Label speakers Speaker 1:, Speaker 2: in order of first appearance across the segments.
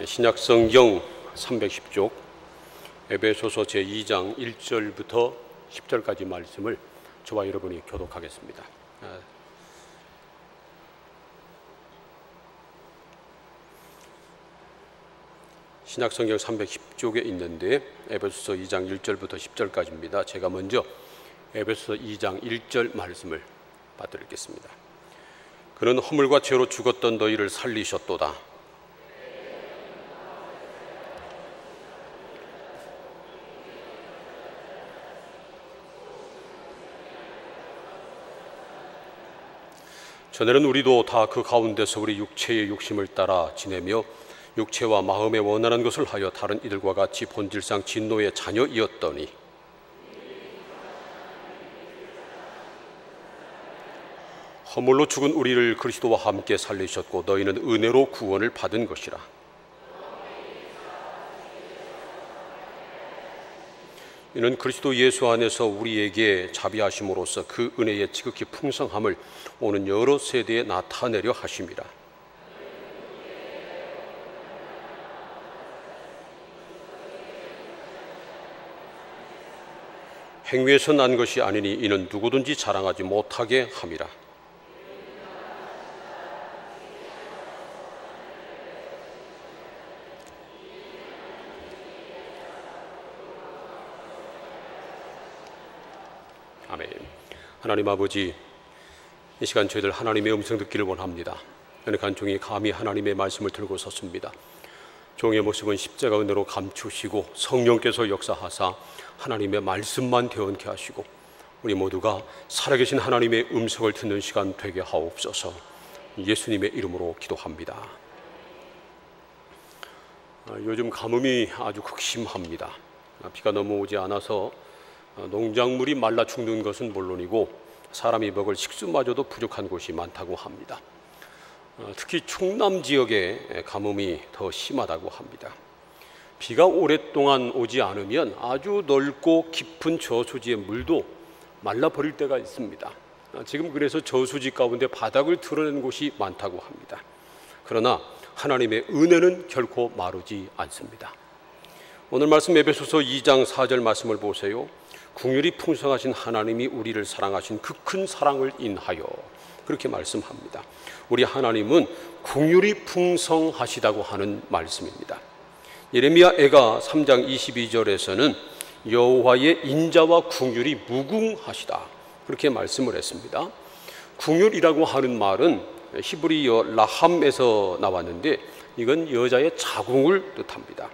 Speaker 1: 신약성경 310쪽 에베소서 제2장 1절부터 10절까지 말씀을 저와 여러분이 교독하겠습니다. 신약성경 310쪽에 있는데 에베소서 2장 1절부터 10절까지입니다. 제가 먼저 에베소서 2장 1절 말씀을 받들겠습니다. 그는 허물과 죄로 죽었던 너희를 살리셨도다. 전에는 우리도 다 그 가운데서 우리 육체의 욕심을 따라 지내며 육체와 마음에 원하는 것을 하여 다른 이들과 같이 본질상 진노의 자녀이었더니 허물로 죽은 우리를 그리스도와 함께 살리셨고 너희는 은혜로 구원을 받은 것이라. 이는 그리스도 예수 안에서 우리에게 자비하심으로써 그 은혜의 지극히 풍성함을 오는 여러 세대에 나타내려 하심이라. 행위에서 난 것이 아니니 이는 누구든지 자랑하지 못하게 함이라. 아멘. 하나님 아버지, 이 시간 저희들 하나님의 음성 듣기를 원합니다. 연약한 종이 감히 하나님의 말씀을 들고 섰습니다. 종의 모습은 십자가 은혜로 감추시고 성령께서 역사하사 하나님의 말씀만 대언케 하시고 우리 모두가 살아계신 하나님의 음성을 듣는 시간 되게 하옵소서. 예수님의 이름으로 기도합니다. 요즘 가뭄이 아주 극심합니다. 비가 너무 오지 않아서 농작물이 말라 죽는 것은 물론이고 사람이 먹을 식수마저도 부족한 곳이 많다고 합니다. 특히 충남 지역에 가뭄이 더 심하다고 합니다. 비가 오랫동안 오지 않으면 아주 넓고 깊은 저수지의 물도 말라버릴 때가 있습니다. 지금 그래서 저수지 가운데 바닥을 드러낸 곳이 많다고 합니다. 그러나 하나님의 은혜는 결코 마르지 않습니다. 오늘 말씀 에베소서 2장 4절 말씀을 보세요. 긍휼이 풍성하신 하나님이 우리를 사랑하신 그 큰 사랑을 인하여, 그렇게 말씀합니다. 우리 하나님은 긍휼이 풍성하시다고 하는 말씀입니다. 예레미야 애가 3장 22절에서는 여호와의 인자와 긍휼이 무궁하시다, 그렇게 말씀을 했습니다. 긍휼이라고 하는 말은 히브리어 라함에서 나왔는데 이건 여자의 자궁을 뜻합니다.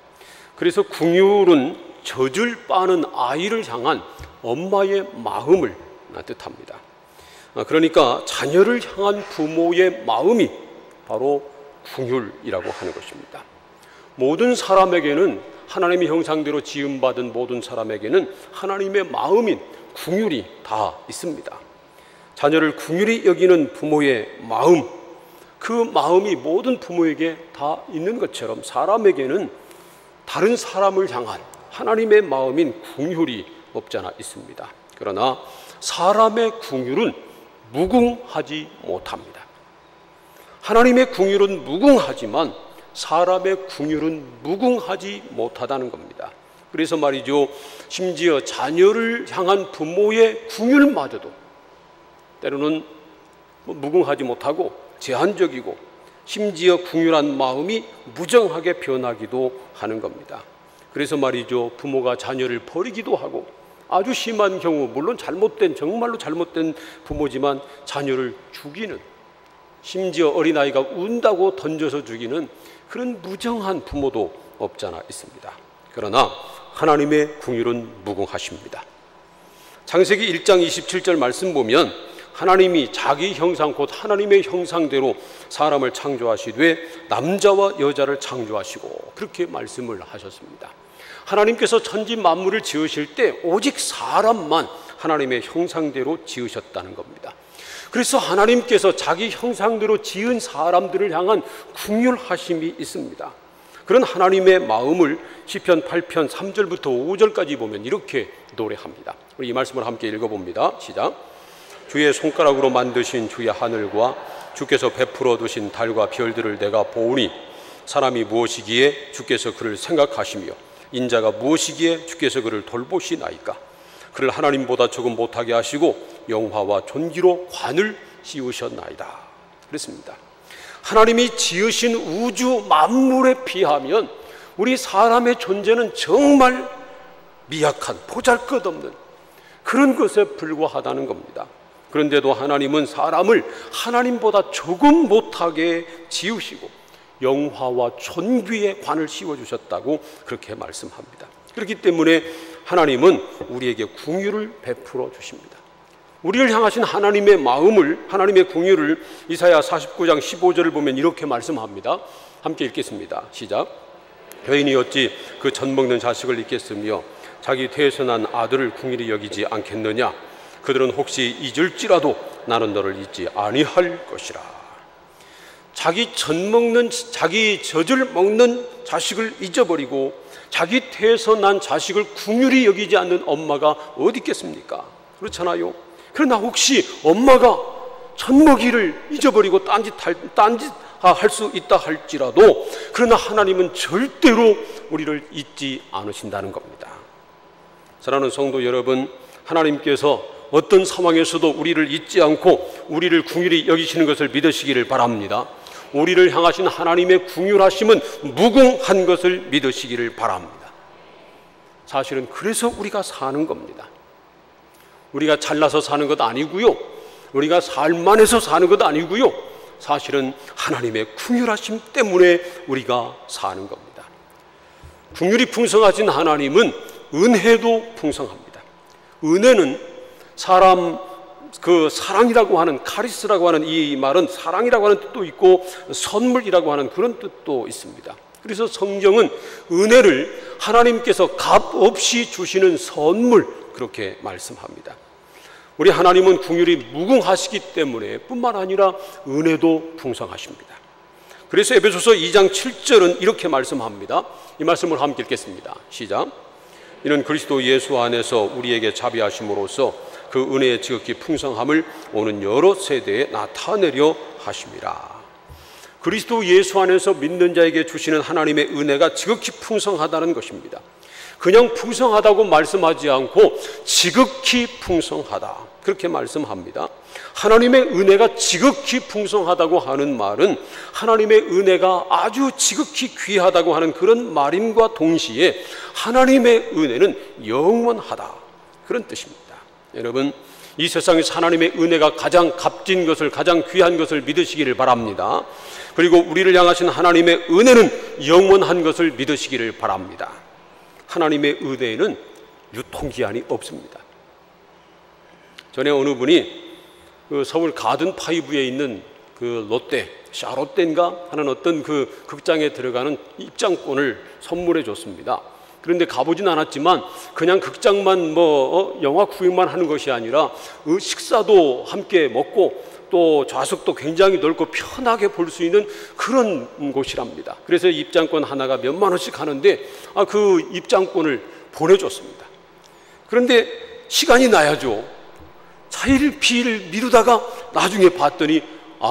Speaker 1: 그래서 긍휼은 젖을 빠는 아이를 향한 엄마의 마음을 뜻합니다. 그러니까 자녀를 향한 부모의 마음이 바로 긍휼이라고 하는 것입니다. 모든 사람에게는, 하나님의 형상대로 지음받은 모든 사람에게는 하나님의 마음인 긍휼이 다 있습니다. 자녀를 긍휼히 여기는 부모의 마음, 그 마음이 모든 부모에게 다 있는 것처럼 사람에게는 다른 사람을 향한 하나님의 마음인 긍휼이 없지 않아 있습니다. 그러나 사람의 긍휼은 무궁하지 못합니다. 하나님의 긍휼은 무궁하지만 사람의 긍휼은 무궁하지 못하다는 겁니다. 그래서 말이죠, 심지어 자녀를 향한 부모의 긍휼마저도 때로는 무궁하지 못하고 제한적이고 심지어 긍휼한 마음이 무정하게 변하기도 하는 겁니다. 그래서 말이죠, 부모가 자녀를 버리기도 하고 아주 심한 경우, 물론 정말로 잘못된 부모지만 자녀를 죽이는, 심지어 어린아이가 운다고 던져서 죽이는 그런 무정한 부모도 없지 않아 있습니다. 그러나 하나님의 긍휼은 무궁하십니다. 창세기 1장 27절 말씀 보면 하나님이 자기 형상 곧 하나님의 형상대로 사람을 창조하시되 남자와 여자를 창조하시고, 그렇게 말씀을 하셨습니다. 하나님께서 천지 만물을 지으실 때 오직 사람만 하나님의 형상대로 지으셨다는 겁니다. 그래서 하나님께서 자기 형상대로 지은 사람들을 향한 긍휼하심이 있습니다. 그런 하나님의 마음을 시편 8편 3절부터 5절까지 보면 이렇게 노래합니다. 우리 이 말씀을 함께 읽어봅니다. 시작. 주의 손가락으로 만드신 주의 하늘과 주께서 베풀어 두신 달과 별들을 내가 보오니 사람이 무엇이기에 주께서 그를 생각하시며 인자가 무엇이기에 주께서 그를 돌보시나이까. 그를 하나님보다 조금 못하게 하시고 영화와 존귀로 관을 씌우셨나이다. 그렇습니다. 하나님이 지으신 우주 만물에 비하면 우리 사람의 존재는 정말 미약한, 보잘것없는 그런 것에 불과하다는 겁니다. 그런데도 하나님은 사람을 하나님보다 조금 못하게 지으시고 영화와 존귀의 관을 씌워주셨다고 그렇게 말씀합니다. 그렇기 때문에 하나님은 우리에게 긍휼을 베풀어 주십니다. 우리를 향하신 하나님의 마음을, 하나님의 긍휼을 이사야 49장 15절을 보면 이렇게 말씀합니다. 함께 읽겠습니다. 시작. 여인이 어찌 그 젖 먹는 자식을 잊겠으며 자기 태에서 난 아들을 긍휼히 여기지 않겠느냐. 그들은 혹시 잊을지라도 나는 너를 잊지 아니할 것이라. 자기 젖을 먹는 자식을 잊어버리고 자기 태에서 난 자식을 긍휼히 여기지 않는 엄마가 어디 있겠습니까? 그렇잖아요. 그러나 혹시 엄마가 젖 먹이를 잊어버리고 딴짓할 수 있다 할지라도 그러나 하나님은 절대로 우리를 잊지 않으신다는 겁니다. 사랑하는 성도 여러분, 하나님께서 어떤 상황에서도 우리를 잊지 않고 우리를 긍휼히 여기시는 것을 믿으시기를 바랍니다. 우리를 향하신 하나님의 긍휼하심은 무궁한 것을 믿으시기를 바랍니다. 사실은 그래서 우리가 사는 겁니다. 우리가 잘나서 사는 것 아니고요, 우리가 살만해서 사는 것 아니고요, 사실은 하나님의 긍휼하심 때문에 우리가 사는 겁니다. 긍휼이 풍성하신 하나님은 은혜도 풍성합니다. 은혜는 사랑이라고 하는, 카리스라고 하는 이 말은 사랑이라고 하는 뜻도 있고 선물이라고 하는 그런 뜻도 있습니다. 그래서 성경은 은혜를 하나님께서 값 없이 주시는 선물, 그렇게 말씀합니다. 우리 하나님은 긍휼이 무궁하시기 때문에 뿐만 아니라 은혜도 풍성하십니다. 그래서 에베소서 2장 7절은 이렇게 말씀합니다. 이 말씀을 함께 읽겠습니다. 시작. 이는 그리스도 예수 안에서 우리에게 자비하심으로써 그 은혜의 지극히 풍성함을 오는 여러 세대에 나타내려 하심이라. 그리스도 예수 안에서 믿는 자에게 주시는 하나님의 은혜가 지극히 풍성하다는 것입니다. 그냥 풍성하다고 말씀하지 않고 지극히 풍성하다, 그렇게 말씀합니다. 하나님의 은혜가 지극히 풍성하다고 하는 말은 하나님의 은혜가 아주 지극히 귀하다고 하는 그런 말임과 동시에 하나님의 은혜는 영원하다, 그런 뜻입니다. 여러분, 이 세상에서 하나님의 은혜가 가장 값진 것을, 가장 귀한 것을 믿으시기를 바랍니다. 그리고 우리를 향하신 하나님의 은혜는 영원한 것을 믿으시기를 바랍니다. 하나님의 은혜에는 유통기한이 없습니다. 전에 어느 분이 그 서울 가든파이브에 있는 그 롯데, 샤롯데인가 하는 어떤 그 극장에 들어가는 입장권을 선물해 줬습니다. 그런데 가보진 않았지만 그냥 극장만 영화 구경만 하는 것이 아니라 식사도 함께 먹고 또 좌석도 굉장히 넓고 편하게 볼 수 있는 그런 곳이랍니다. 그래서 입장권 하나가 몇만 원씩 하는데 그 입장권을 보내줬습니다. 그런데 시간이 나야죠. 차일 피일 미루다가 나중에 봤더니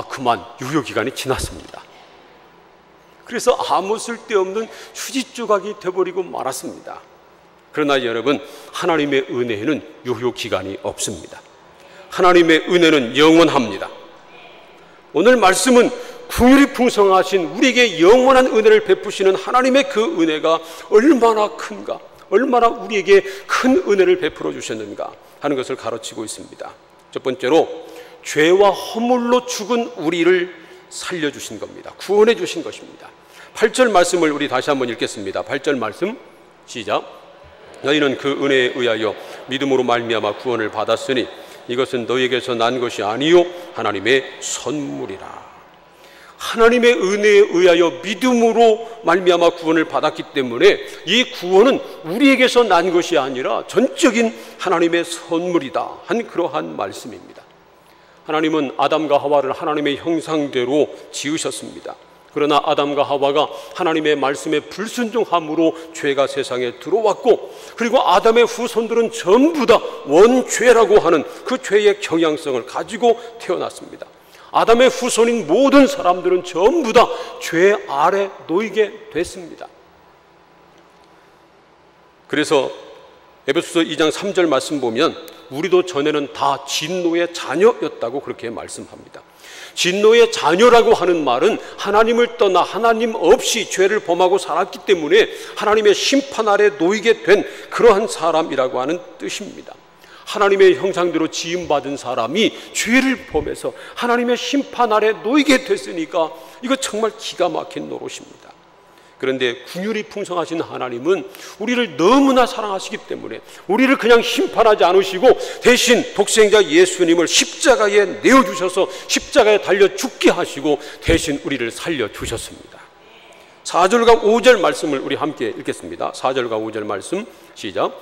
Speaker 1: 그만 유효기간이 지났습니다. 그래서 아무 쓸데없는 휴지 조각이 되어버리고 말았습니다. 그러나 여러분, 하나님의 은혜에는 유효기간이 없습니다. 하나님의 은혜는 영원합니다. 오늘 말씀은 긍휼이 풍성하신 우리에게 영원한 은혜를 베푸시는 하나님의 그 은혜가 얼마나 큰가, 얼마나 우리에게 큰 은혜를 베풀어 주셨는가 하는 것을 가르치고 있습니다. 첫 번째로 죄와 허물로 죽은 우리를 살려주신 겁니다. 구원해 주신 것입니다. 8절 말씀을 우리 다시 한번 읽겠습니다. 8절 말씀 시작. 너희는 그 은혜에 의하여 믿음으로 말미암아 구원을 받았으니 이것은 너희에게서 난 것이 아니요 하나님의 선물이라. 하나님의 은혜에 의하여 믿음으로 말미암아 구원을 받았기 때문에 이 구원은 우리에게서 난 것이 아니라 전적인 하나님의 선물이다 한 그러한 말씀입니다. 하나님은 아담과 하와를 하나님의 형상대로 지으셨습니다. 그러나 아담과 하와가 하나님의 말씀에 불순종함으로 죄가 세상에 들어왔고, 그리고 아담의 후손들은 전부 다 원죄라고 하는 그 죄의 경향성을 가지고 태어났습니다. 아담의 후손인 모든 사람들은 전부 다 죄 아래 놓이게 됐습니다. 그래서 에베소서 2장 3절 말씀 보면 우리도 전에는 다 진노의 자녀였다고 그렇게 말씀합니다. 진노의 자녀라고 하는 말은 하나님을 떠나 하나님 없이 죄를 범하고 살았기 때문에 하나님의 심판 아래 놓이게 된 그러한 사람이라고 하는 뜻입니다. 하나님의 형상대로 지음받은 사람이 죄를 범해서 하나님의 심판 아래 놓이게 됐으니까 이거 정말 기가 막힌 노릇입니다. 그런데 긍휼이 풍성하신 하나님은 우리를 너무나 사랑하시기 때문에 우리를 그냥 심판하지 않으시고 대신 독생자 예수님을 십자가에 내어주셔서 십자가에 달려 죽게 하시고 대신 우리를 살려주셨습니다. 4절과 5절 말씀을 우리 함께 읽겠습니다. 4절과 5절 말씀 시작.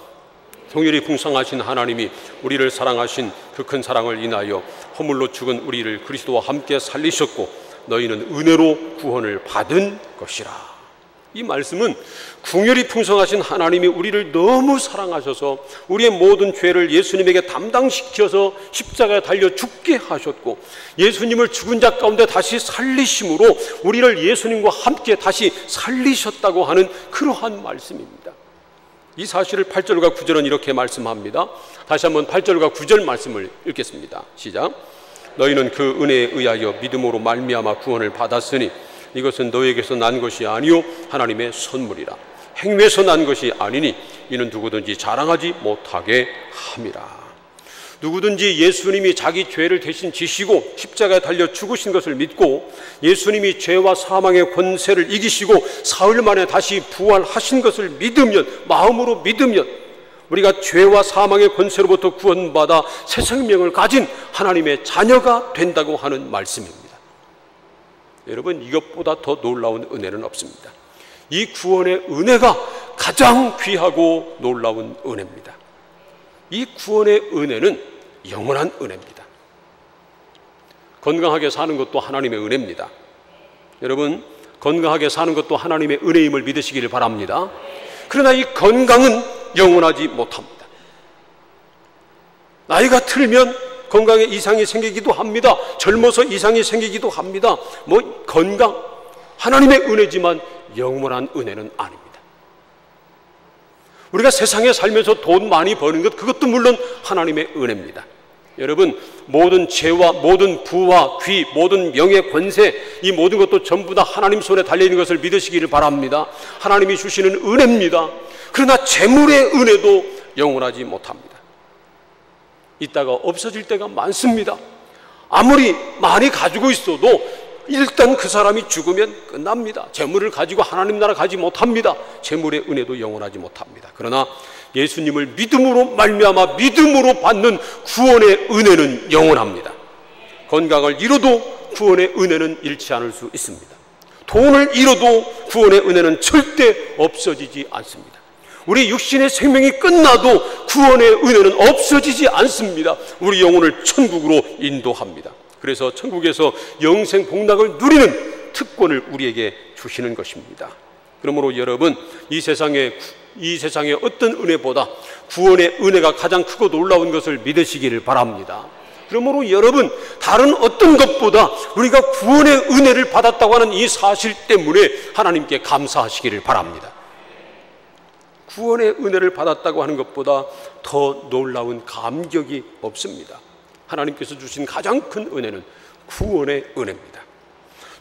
Speaker 1: 긍휼이 풍성하신 하나님이 우리를 사랑하신 그 큰 사랑을 인하여 허물로 죽은 우리를 그리스도와 함께 살리셨고 너희는 은혜로 구원을 받은 것이라. 이 말씀은 긍휼이 풍성하신 하나님이 우리를 너무 사랑하셔서 우리의 모든 죄를 예수님에게 담당시켜서 십자가에 달려 죽게 하셨고 예수님을 죽은 자 가운데 다시 살리심으로 우리를 예수님과 함께 다시 살리셨다고 하는 그러한 말씀입니다. 이 사실을 8절과 9절은 이렇게 말씀합니다. 다시 한번 8절과 9절 말씀을 읽겠습니다. 시작. 너희는 그 은혜에 의하여 믿음으로 말미암아 구원을 받았으니 이것은 너에게서 난 것이 아니요 하나님의 선물이라. 행위에서 난 것이 아니니 이는 누구든지 자랑하지 못하게 함이라. 누구든지 예수님이 자기 죄를 대신 지시고 십자가에 달려 죽으신 것을 믿고 예수님이 죄와 사망의 권세를 이기시고 사흘 만에 다시 부활하신 것을 믿으면, 마음으로 믿으면 우리가 죄와 사망의 권세로부터 구원받아 새 생명을 가진 하나님의 자녀가 된다고 하는 말씀입니다. 여러분, 이것보다 더 놀라운 은혜는 없습니다. 이 구원의 은혜가 가장 귀하고 놀라운 은혜입니다. 이 구원의 은혜는 영원한 은혜입니다. 건강하게 사는 것도 하나님의 은혜입니다. 여러분, 건강하게 사는 것도 하나님의 은혜임을 믿으시기를 바랍니다. 그러나 이 건강은 영원하지 못합니다. 나이가 들면 건강에 이상이 생기기도 합니다. 젊어서 이상이 생기기도 합니다. 건강, 하나님의 은혜지만 영원한 은혜는 아닙니다. 우리가 세상에 살면서 돈 많이 버는 것, 그것도 물론 하나님의 은혜입니다. 여러분, 모든 죄와 모든 부와 귀, 모든 명예, 권세, 이 모든 것도 전부 다 하나님 손에 달려있는 것을 믿으시기를 바랍니다. 하나님이 주시는 은혜입니다. 그러나 재물의 은혜도 영원하지 못합니다. 이따가 없어질 때가 많습니다. 아무리 많이 가지고 있어도 일단 그 사람이 죽으면 끝납니다. 재물을 가지고 하나님 나라 가지 못합니다. 재물의 은혜도 영원하지 못합니다. 그러나 예수님을 믿음으로 말미암아 믿음으로 받는 구원의 은혜는 영원합니다. 건강을 잃어도 구원의 은혜는 잃지 않을 수 있습니다. 돈을 잃어도 구원의 은혜는 절대 없어지지 않습니다. 우리 육신의 생명이 끝나도 구원의 은혜는 없어지지 않습니다. 우리 영혼을 천국으로 인도합니다. 그래서 천국에서 영생 복락을 누리는 특권을 우리에게 주시는 것입니다. 그러므로 여러분, 이 세상에 어떤 은혜보다 구원의 은혜가 가장 크고 놀라운 것을 믿으시기를 바랍니다. 그러므로 여러분, 다른 어떤 것보다 우리가 구원의 은혜를 받았다고 하는 이 사실 때문에 하나님께 감사하시기를 바랍니다. 구원의 은혜를 받았다고 하는 것보다 더 놀라운 감격이 없습니다. 하나님께서 주신 가장 큰 은혜는 구원의 은혜입니다.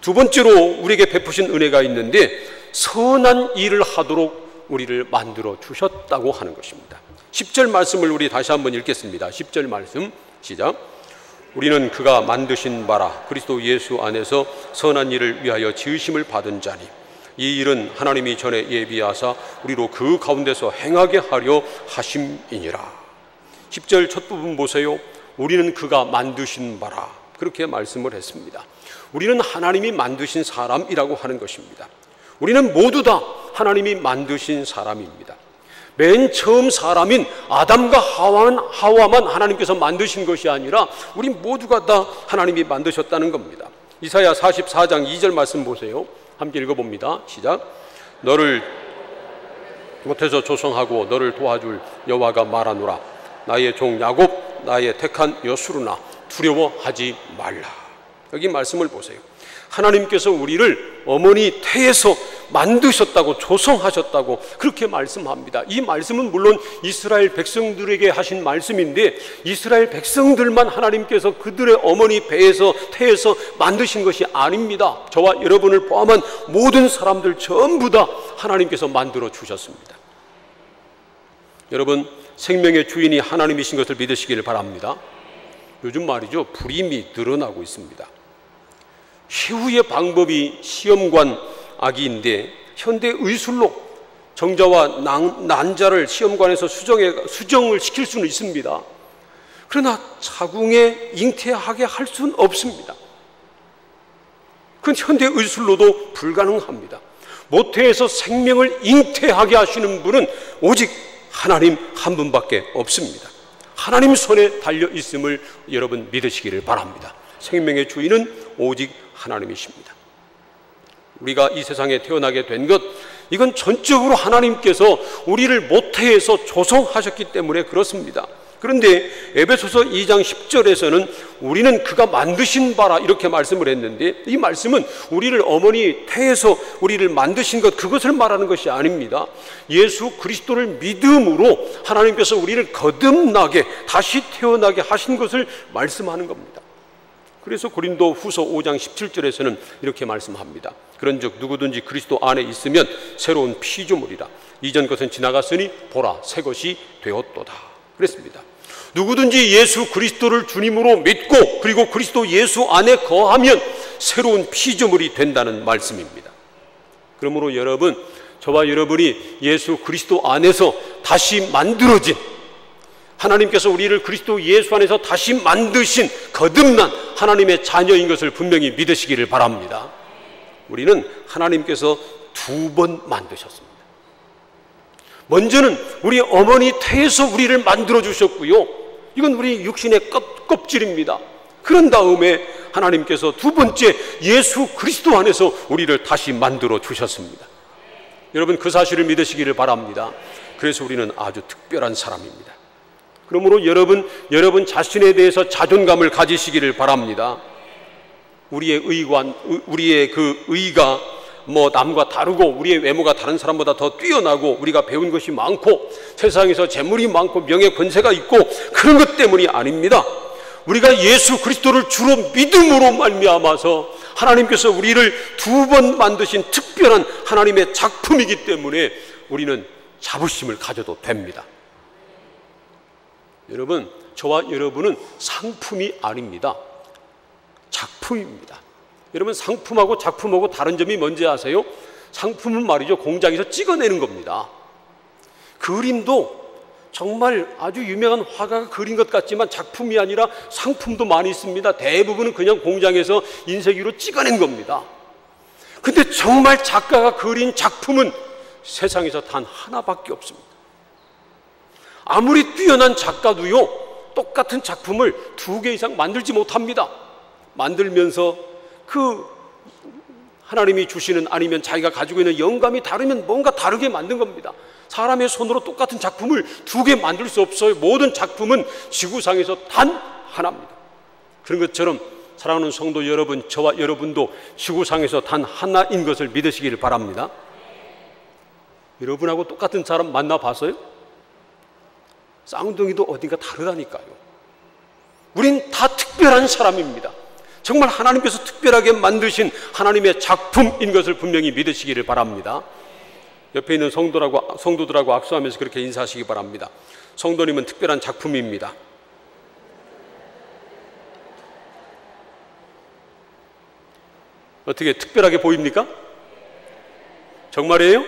Speaker 1: 두 번째로 우리에게 베푸신 은혜가 있는데, 선한 일을 하도록 우리를 만들어 주셨다고 하는 것입니다. 10절 말씀을 우리 다시 한번 읽겠습니다. 10절 말씀 시작. 우리는 그가 만드신 바라 그리스도 예수 안에서 선한 일을 위하여 지으심을 받은 자니 이 일은 하나님이 전에 예비하사 우리로 그 가운데서 행하게 하려 하심이니라. 10절 첫 부분 보세요. 우리는 그가 만드신 바라, 그렇게 말씀을 했습니다. 우리는 하나님이 만드신 사람이라고 하는 것입니다. 우리는 모두 다 하나님이 만드신 사람입니다. 맨 처음 사람인 아담과 하와만 하나님께서 만드신 것이 아니라 우리 모두가 다 하나님이 만드셨다는 겁니다. 이사야 44장 2절 말씀 보세요. 함께 읽어봅니다. 시작. 너를 못해서 조성하고 너를 도와줄 여호와가 말하노라. 나의 종 야곱, 나의 택한 여수르나 두려워하지 말라. 여기 말씀을 보세요. 하나님께서 우리를 어머니 태에서 만드셨다고, 조성하셨다고 그렇게 말씀합니다. 이 말씀은 물론 이스라엘 백성들에게 하신 말씀인데, 이스라엘 백성들만 하나님께서 그들의 어머니 배에서, 태에서 만드신 것이 아닙니다. 저와 여러분을 포함한 모든 사람들 전부 다 하나님께서 만들어 주셨습니다. 여러분, 생명의 주인이 하나님이신 것을 믿으시기를 바랍니다. 요즘 말이죠, 불임이 늘어나고 있습니다. 최후의 방법이 시험관아기인데, 현대 의술로 정자와 난자를 시험관에서 수정을 시킬 수는 있습니다. 그러나 자궁에 잉태하게 할 수는 없습니다. 그건 현대 의술로도 불가능합니다. 모태에서 생명을 잉태하게 하시는 분은 오직 하나님 한 분밖에 없습니다. 하나님 손에 달려 있음을 여러분 믿으시기를 바랍니다. 생명의 주인은 오직 하나님이십니다. 우리가 이 세상에 태어나게 된 것, 이건 전적으로 하나님께서 우리를 모태에서 조성하셨기 때문에 그렇습니다. 그런데 에베소서 2장 10절에서는 우리는 그가 만드신 바라 이렇게 말씀을 했는데, 이 말씀은 우리를 어머니 태에서 우리를 만드신 것, 그것을 말하는 것이 아닙니다. 예수 그리스도를 믿음으로 하나님께서 우리를 거듭나게, 다시 태어나게 하신 것을 말씀하는 겁니다. 그래서 고린도 후서 5장 17절에서는 이렇게 말씀합니다. 그런즉 누구든지 그리스도 안에 있으면 새로운 피조물이라. 이전 것은 지나갔으니 보라 새 것이 되었도다. 그랬습니다. 누구든지 예수 그리스도를 주님으로 믿고 그리고 그리스도 예수 안에 거하면 새로운 피조물이 된다는 말씀입니다. 그러므로 여러분, 저와 여러분이 예수 그리스도 안에서 다시 만들어진, 하나님께서 우리를 그리스도 예수 안에서 다시 만드신 거듭난 하나님의 자녀인 것을 분명히 믿으시기를 바랍니다. 우리는 하나님께서 2번 만드셨습니다. 먼저는 우리 어머니 태에서 우리를 만들어 주셨고요, 이건 우리 육신의 껍질입니다. 그런 다음에 하나님께서 2번째 예수 그리스도 안에서 우리를 다시 만들어 주셨습니다. 여러분, 그 사실을 믿으시기를 바랍니다. 그래서 우리는 아주 특별한 사람입니다. 그러므로 여러분 자신에 대해서 자존감을 가지시기를 바랍니다. 우리의 그 의가 남과 다르고, 우리의 외모가 다른 사람보다 더 뛰어나고, 우리가 배운 것이 많고, 세상에서 재물이 많고 명예 권세가 있고, 그런 것 때문이 아닙니다. 우리가 예수 그리스도를 주로 믿음으로 말미암아서 하나님께서 우리를 2번 만드신 특별한 하나님의 작품이기 때문에 우리는 자부심을 가져도 됩니다. 여러분, 저와 여러분은 상품이 아닙니다. 작품입니다. 여러분, 상품하고 작품하고 다른 점이 뭔지 아세요? 상품은 말이죠, 공장에서 찍어내는 겁니다. 그림도 정말 아주 유명한 화가가 그린 것 같지만 작품이 아니라 상품도 많이 있습니다. 대부분은 그냥 공장에서 인쇄기로 찍어낸 겁니다. 근데 정말 작가가 그린 작품은 세상에서 단 하나밖에 없습니다. 아무리 뛰어난 작가도요, 똑같은 작품을 2개 이상 만들지 못합니다. 만들면서 그 하나님이 주시는, 아니면 자기가 가지고 있는 영감이 다르면 뭔가 다르게 만든 겁니다. 사람의 손으로 똑같은 작품을 2개 만들 수 없어요. 모든 작품은 지구상에서 단 하나입니다. 그런 것처럼 사랑하는 성도 여러분, 저와 여러분도 지구상에서 단 하나인 것을 믿으시기를 바랍니다. 여러분하고 똑같은 사람 만나봤어요? 쌍둥이도 어딘가 다르다니까요. 우린 다 특별한 사람입니다. 정말 하나님께서 특별하게 만드신 하나님의 작품인 것을 분명히 믿으시기를 바랍니다. 옆에 있는 성도들하고 악수하면서 그렇게 인사하시기 바랍니다. 성도님은 특별한 작품입니다. 어떻게 특별하게 보입니까? 정말이에요?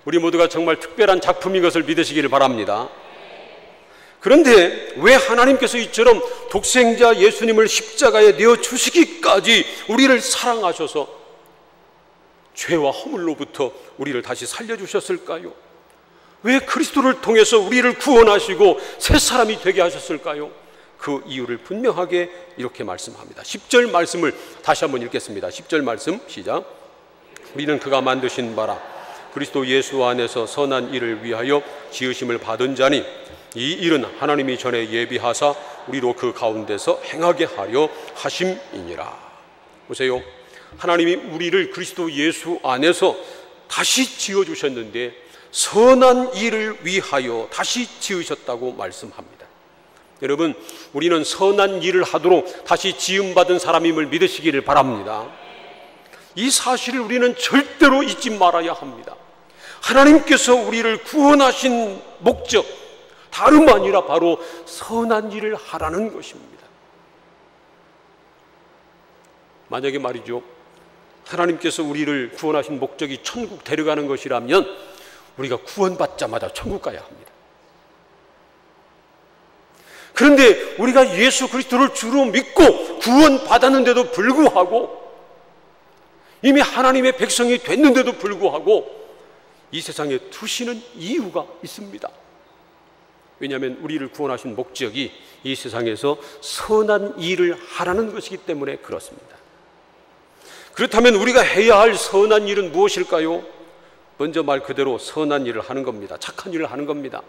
Speaker 1: 우리 모두가 정말 특별한 작품인 것을 믿으시기를 바랍니다. 그런데 왜 하나님께서 이처럼 독생자 예수님을 십자가에 내어주시기까지 우리를 사랑하셔서 죄와 허물로부터 우리를 다시 살려주셨을까요? 왜 그리스도를 통해서 우리를 구원하시고 새 사람이 되게 하셨을까요? 그 이유를 분명하게 이렇게 말씀합니다. 10절 말씀을 다시 한번 읽겠습니다. 10절 말씀 시작. 우리는 그가 만드신 바라 그리스도 예수 안에서 선한 일을 위하여 지으심을 받은 자니 이 일은 하나님이 전에 예비하사 우리로 그 가운데서 행하게 하려 하심이니라. 보세요. 하나님이 우리를 그리스도 예수 안에서 다시 지어주셨는데 선한 일을 위하여 다시 지으셨다고 말씀합니다. 여러분, 우리는 선한 일을 하도록 다시 지음받은 사람임을 믿으시기를 바랍니다. 이 사실을 우리는 절대로 잊지 말아야 합니다. 하나님께서 우리를 구원하신 목적, 다름 아니라 바로 선한 일을 하라는 것입니다. 만약에 말이죠, 하나님께서 우리를 구원하신 목적이 천국 데려가는 것이라면 우리가 구원받자마자 천국 가야 합니다. 그런데 우리가 예수 그리스도를 주로 믿고 구원받았는데도 불구하고, 이미 하나님의 백성이 됐는데도 불구하고 이 세상에 두시는 이유가 있습니다. 왜냐하면 우리를 구원하신 목적이 이 세상에서 선한 일을 하라는 것이기 때문에 그렇습니다. 그렇다면 우리가 해야 할 선한 일은 무엇일까요? 먼저 말 그대로 선한 일을 하는 겁니다. 착한 일을 하는 겁니다.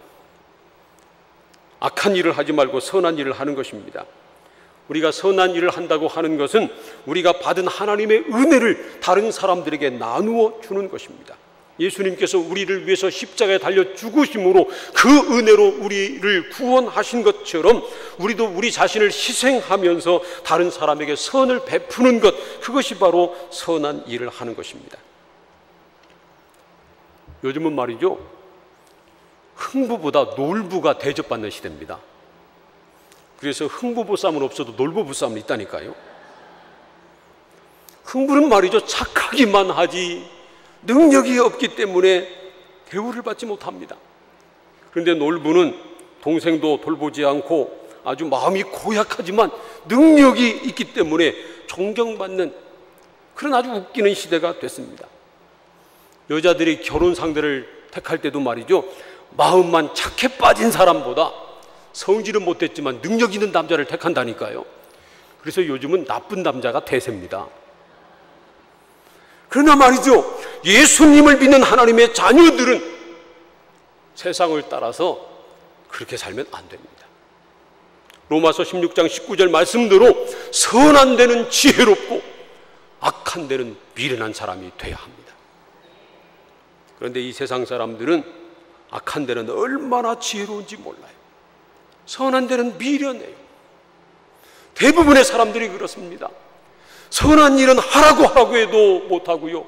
Speaker 1: 악한 일을 하지 말고 선한 일을 하는 것입니다. 우리가 선한 일을 한다고 하는 것은 우리가 받은 하나님의 은혜를 다른 사람들에게 나누어 주는 것입니다. 예수님께서 우리를 위해서 십자가에 달려 죽으심으로 그 은혜로 우리를 구원하신 것처럼 우리도 우리 자신을 희생하면서 다른 사람에게 선을 베푸는 것, 그것이 바로 선한 일을 하는 것입니다. 요즘은 말이죠, 흥부보다 놀부가 대접받는 시대입니다. 그래서 흥부보쌈은 없어도 놀부보쌈은 있다니까요. 흥부는 말이죠, 착하기만 하지 능력이 없기 때문에 대우를 받지 못합니다. 그런데 놀부는 동생도 돌보지 않고 아주 마음이 고약하지만 능력이 있기 때문에 존경받는 그런 아주 웃기는 시대가 됐습니다. 여자들이 결혼 상대를 택할 때도 말이죠, 마음만 착해 빠진 사람보다 성질은 못됐지만 능력 있는 남자를 택한다니까요. 그래서 요즘은 나쁜 남자가 대세입니다. 그러나 말이죠, 예수님을 믿는 하나님의 자녀들은 세상을 따라서 그렇게 살면 안 됩니다. 로마서 16장 19절 말씀대로 선한 데는 지혜롭고 악한 데는 미련한 사람이 돼야 합니다. 그런데 이 세상 사람들은 악한 데는 얼마나 지혜로운지 몰라요. 선한 데는 미련해요. 대부분의 사람들이 그렇습니다. 선한 일은 하라고 해도 못하고요,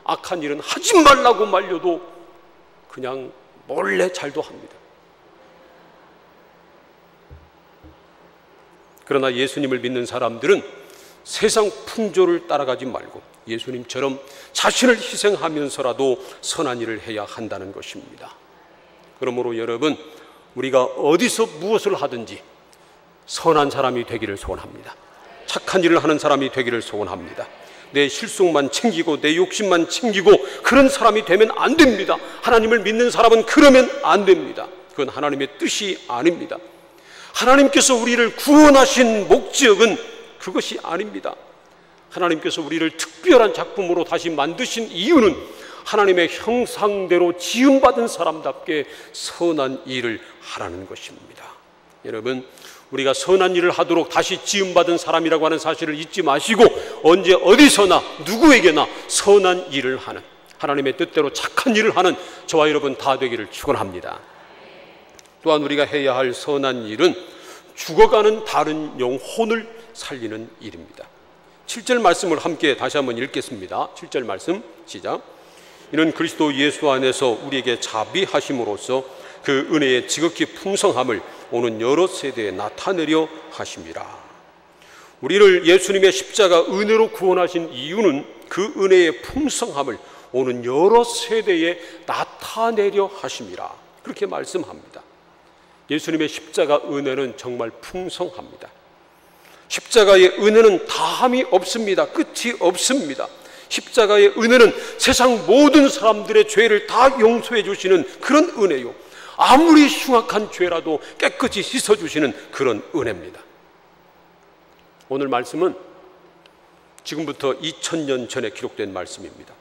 Speaker 1: 악한 일은 하지 말라고 말려도 그냥 몰래 잘도 합니다. 그러나 예수님을 믿는 사람들은 세상 풍조를 따라가지 말고 예수님처럼 자신을 희생하면서라도 선한 일을 해야 한다는 것입니다. 그러므로 여러분, 우리가 어디서 무엇을 하든지 선한 사람이 되기를 소원합니다. 착한 일을 하는 사람이 되기를 소원합니다. 내 실속만 챙기고 내 욕심만 챙기고 그런 사람이 되면 안 됩니다. 하나님을 믿는 사람은 그러면 안 됩니다. 그건 하나님의 뜻이 아닙니다. 하나님께서 우리를 구원하신 목적은 그것이 아닙니다. 하나님께서 우리를 특별한 작품으로 다시 만드신 이유는 하나님의 형상대로 지음받은 사람답게 선한 일을 하라는 것입니다. 여러분, 우리가 선한 일을 하도록 다시 지음받은 사람이라고 하는 사실을 잊지 마시고 언제 어디서나 누구에게나 선한 일을 하는, 하나님의 뜻대로 착한 일을 하는 저와 여러분 다 되기를 축원합니다. 또한 우리가 해야 할 선한 일은 죽어가는 다른 영혼을 살리는 일입니다. 7절 말씀을 함께 다시 한번 읽겠습니다. 7절 말씀 시작. 이는 그리스도 예수 안에서 우리에게 자비하심으로써 그 은혜의 지극히 풍성함을 오는 여러 세대에 나타내려 하심이라. 우리를 예수님의 십자가 은혜로 구원하신 이유는 그 은혜의 풍성함을 오는 여러 세대에 나타내려 하심이라. 그렇게 말씀합니다. 예수님의 십자가 은혜는 정말 풍성합니다. 십자가의 은혜는 다함이 없습니다. 끝이 없습니다. 십자가의 은혜는 세상 모든 사람들의 죄를 다 용서해 주시는 그런 은혜요, 아무리 흉악한 죄라도 깨끗이 씻어주시는 그런 은혜입니다. 오늘 말씀은 지금부터 2000년 전에 기록된 말씀입니다.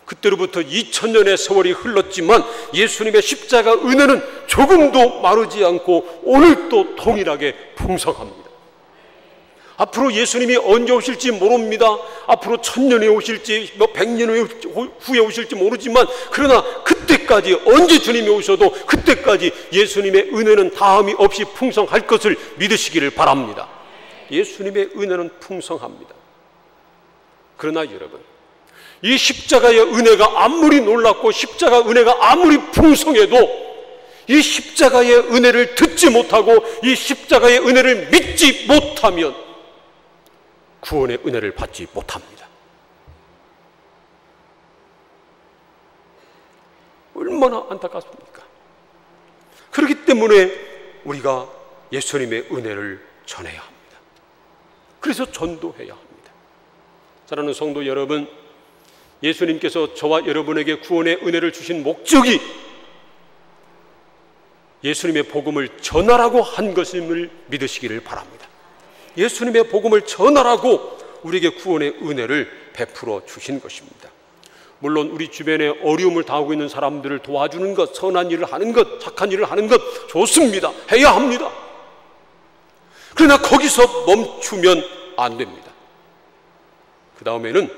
Speaker 1: 그때로부터 2000년의 세월이 흘렀지만 예수님의 십자가 은혜는 조금도 마르지 않고 오늘도 동일하게 풍성합니다. 앞으로 예수님이 언제 오실지 모릅니다. 앞으로 1000년에 오실지 100년 후에 오실지 모르지만, 그러나 그때까지 언제 주님이 오셔도 그때까지 예수님의 은혜는 다함이 없이 풍성할 것을 믿으시기를 바랍니다. 예수님의 은혜는 풍성합니다. 그러나 여러분, 이 십자가의 은혜가 아무리 놀랍고 십자가 은혜가 아무리 풍성해도 이 십자가의 은혜를 듣지 못하고 이 십자가의 은혜를 믿지 못하면 구원의 은혜를 받지 못합니다. 얼마나 안타깝습니까? 그렇기 때문에 우리가 예수님의 은혜를 전해야 합니다. 그래서 전도해야 합니다. 사랑하는 성도 여러분, 예수님께서 저와 여러분에게 구원의 은혜를 주신 목적이 예수님의 복음을 전하라고 한 것임을 믿으시기를 바랍니다. 예수님의 복음을 전하라고 우리에게 구원의 은혜를 베풀어 주신 것입니다. 물론 우리 주변에 어려움을 당하고 있는 사람들을 도와주는 것, 선한 일을 하는 것, 착한 일을 하는 것 좋습니다. 해야 합니다. 그러나 거기서 멈추면 안 됩니다. 그 다음에는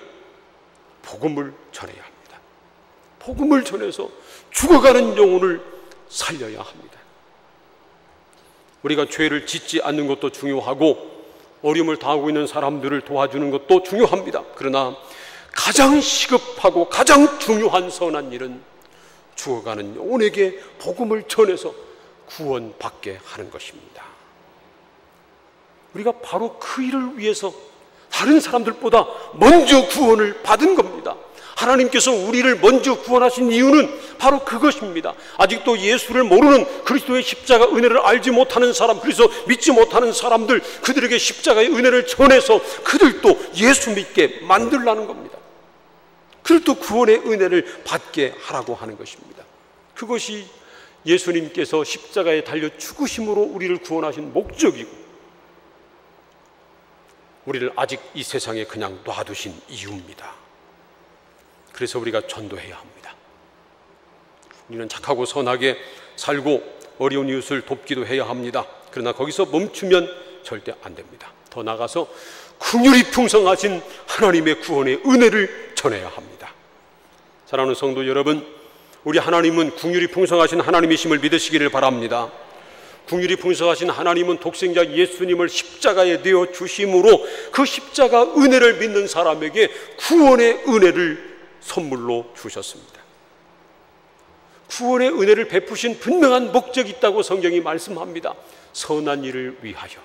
Speaker 1: 복음을 전해야 합니다. 복음을 전해서 죽어가는 영혼을 살려야 합니다. 우리가 죄를 짓지 않는 것도 중요하고 어려움을 당하고 있는 사람들을 도와주는 것도 중요합니다. 그러나 가장 시급하고 가장 중요한 선한 일은 죽어가는 영혼에게 복음을 전해서 구원받게 하는 것입니다. 우리가 바로 그 일을 위해서 다른 사람들보다 먼저 구원을 받은 겁니다. 하나님께서 우리를 먼저 구원하신 이유는 바로 그것입니다. 아직도 예수를 모르는 그리스도의 십자가 은혜를 알지 못하는 사람, 그래서 믿지 못하는 사람들, 그들에게 십자가의 은혜를 전해서 그들도 예수 믿게 만들라는 겁니다. 그들도 구원의 은혜를 받게 하라고 하는 것입니다. 그것이 예수님께서 십자가에 달려 죽으심으로 우리를 구원하신 목적이고, 우리를 아직 이 세상에 그냥 놔두신 이유입니다. 그래서 우리가 전도해야 합니다. 우리는 착하고 선하게 살고 어려운 이웃을 돕기도 해야 합니다. 그러나 거기서 멈추면 절대 안 됩니다. 더 나아가서 긍휼이 풍성하신 하나님의 구원의 은혜를 전해야 합니다. 사랑하는 성도 여러분, 우리 하나님은 긍휼이 풍성하신 하나님이심을 믿으시기를 바랍니다. 긍휼이 풍성하신 하나님은 독생자 예수님을 십자가에 내어 주심으로 그 십자가 은혜를 믿는 사람에게 구원의 은혜를 선물로 주셨습니다. 구원의 은혜를 베푸신 분명한 목적이 있다고 성경이 말씀합니다. 선한 일을 위하여,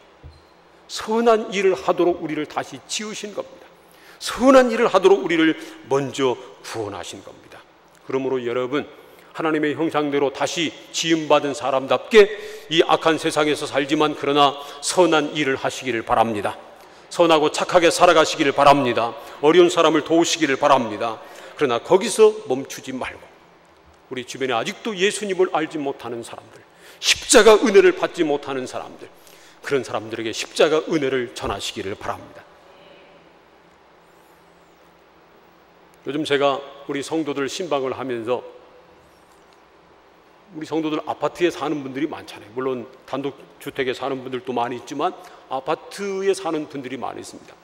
Speaker 1: 선한 일을 하도록 우리를 다시 지으신 겁니다. 선한 일을 하도록 우리를 먼저 구원하신 겁니다. 그러므로 여러분, 하나님의 형상대로 다시 지음받은 사람답게 이 악한 세상에서 살지만 그러나 선한 일을 하시기를 바랍니다. 선하고 착하게 살아가시기를 바랍니다. 어려운 사람을 도우시기를 바랍니다. 그러나 거기서 멈추지 말고 우리 주변에 아직도 예수님을 알지 못하는 사람들, 십자가 은혜를 받지 못하는 사람들, 그런 사람들에게 십자가 은혜를 전하시기를 바랍니다. 요즘 제가 우리 성도들 신방을 하면서 우리 성도들 아파트에 사는 분들이 많잖아요. 물론 단독주택에 사는 분들도 많이 있지만 아파트에 사는 분들이 많이 있습니다.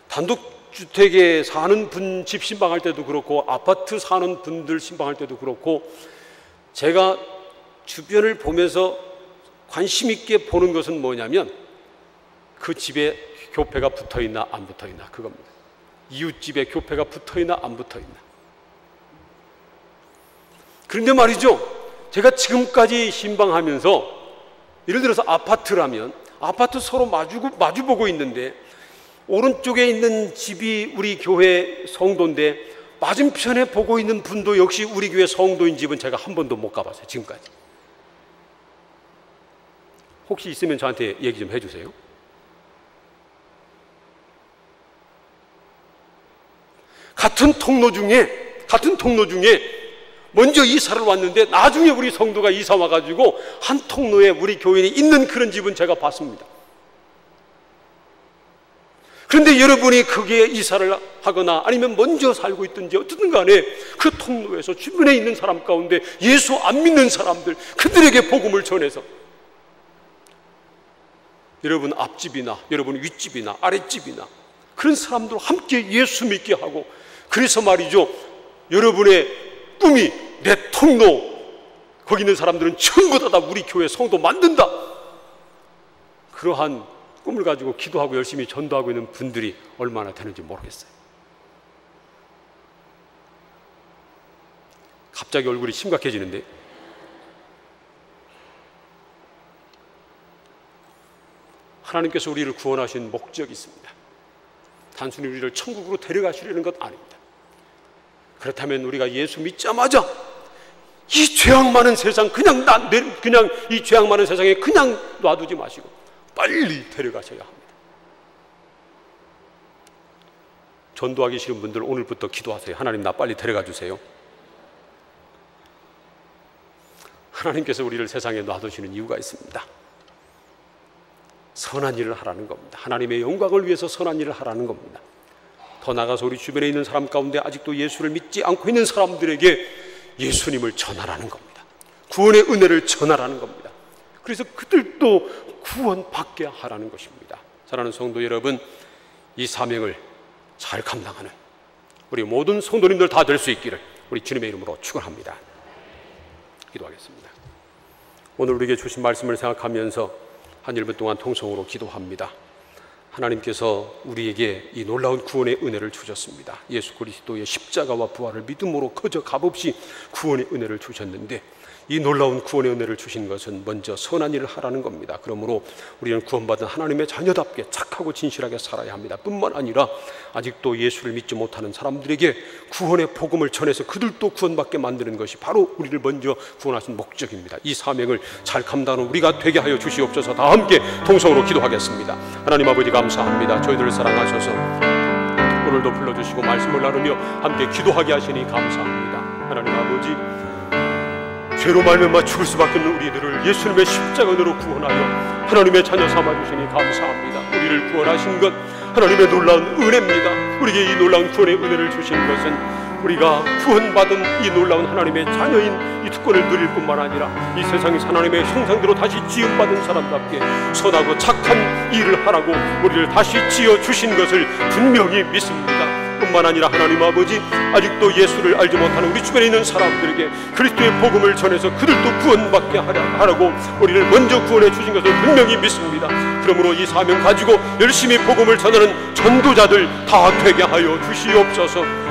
Speaker 1: 단독주택에 사는 분 집 신방할 때도 그렇고 아파트 사는 분들 신방할 때도 그렇고 제가 주변을 보면서 관심 있게 보는 것은 뭐냐면 그 집에 교회가 붙어있나 안 붙어있나 그겁니다. 이웃집에 교회가 붙어있나 안 붙어있나. 그런데 말이죠, 제가 지금까지 신방하면서 예를 들어서 아파트라면 아파트 서로 마주보고 있는데 오른쪽에 있는 집이 우리 교회 성도인데 맞은편에 보고 있는 분도 역시 우리 교회 성도인 집은 제가 한 번도 못 가봤어요. 지금까지. 혹시 있으면 저한테 얘기 좀 해주세요. 같은 통로 중에 먼저 이사를 왔는데 나중에 우리 성도가 이사 와가지고 한 통로에 우리 교인이 있는 그런 집은 제가 봤습니다. 그런데 여러분이 거기에 이사를 하거나 아니면 먼저 살고 있든지 어쨌든 간에 그 통로에서 주변에 있는 사람 가운데 예수 안 믿는 사람들, 그들에게 복음을 전해서 여러분 앞집이나 여러분 윗집이나 아랫집이나 그런 사람들과 함께 예수 믿게 하고, 그래서 말이죠, 여러분의 꿈이 내 통로, 거기 있는 사람들은 전부 다 우리 교회 성도 만든다, 그러한 꿈을 가지고 기도하고 열심히 전도하고 있는 분들이 얼마나 되는지 모르겠어요. 갑자기 얼굴이 심각해지는데, 하나님께서 우리를 구원하신 목적이 있습니다. 단순히 우리를 천국으로 데려가시려는 것 아닙니다. 그렇다면 우리가 예수 믿자마자 이 죄악 많은 세상 그냥 이 죄악 많은 세상에 그냥 놔두지 마시고 빨리 데려가셔야 합니다. 전도하기 싫은 분들 오늘부터 기도하세요. 하나님, 나 빨리 데려가 주세요. 하나님께서 우리를 세상에 놔두시는 이유가 있습니다. 선한 일을 하라는 겁니다. 하나님의 영광을 위해서 선한 일을 하라는 겁니다. 더 나아가서 우리 주변에 있는 사람 가운데 아직도 예수를 믿지 않고 있는 사람들에게 예수님을 전하라는 겁니다. 구원의 은혜를 전하라는 겁니다. 그래서 그들도 구원받게 하라는 것입니다. 사랑하는 성도 여러분, 이 사명을 잘 감당하는 우리 모든 성도님들 다 될 수 있기를 우리 주님의 이름으로 축원합니다. 기도하겠습니다. 오늘 우리에게 주신 말씀을 생각하면서 한 1분 동안 통성으로 기도합니다. 하나님께서 우리에게 이 놀라운 구원의 은혜를 주셨습니다. 예수 그리스도의 십자가와 부활을 믿음으로 거저 값없이 구원의 은혜를 주셨는데, 이 놀라운 구원의 은혜를 주신 것은 먼저 선한 일을 하라는 겁니다. 그러므로 우리는 구원받은 하나님의 자녀답게 착하고 진실하게 살아야 합니다. 뿐만 아니라 아직도 예수를 믿지 못하는 사람들에게 구원의 복음을 전해서 그들도 구원받게 만드는 것이 바로 우리를 먼저 구원하신 목적입니다. 이 사명을 잘 감당하는 우리가 되게 하여 주시옵소서. 다 함께 통성으로 기도하겠습니다. 하나님 아버지, 감사합니다. 저희들을 사랑하셔서 오늘도 불러주시고 말씀을 나누며 함께 기도하게 하시니 감사합니다. 하나님 아버지, 죄로 말미암아 죽을 수밖에 없는 우리들을 예수님의 십자가로 구원하여 하나님의 자녀 삼아주시니 감사합니다. 우리를 구원하신 것 하나님의 놀라운 은혜입니다. 우리에게 이 놀라운 구원의 은혜를 주신 것은 우리가 구원받은 이 놀라운 하나님의 자녀인 이 특권을 누릴 뿐만 아니라 이 세상에서 하나님의 형상대로 다시 지음받은 사람답게 선하고 착한 일을 하라고 우리를 다시 지어주신 것을 분명히 믿습니다. 뿐만 아니라 하나님 아버지, 아직도 예수를 알지 못하는 우리 주변에 있는 사람들에게 그리스도의 복음을 전해서 그들도 구원받게 하라고 우리를 먼저 구원해 주신 것을 분명히 믿습니다. 그러므로 이 사명 가지고 열심히 복음을 전하는 전도자들 다 되게 하여 주시옵소서.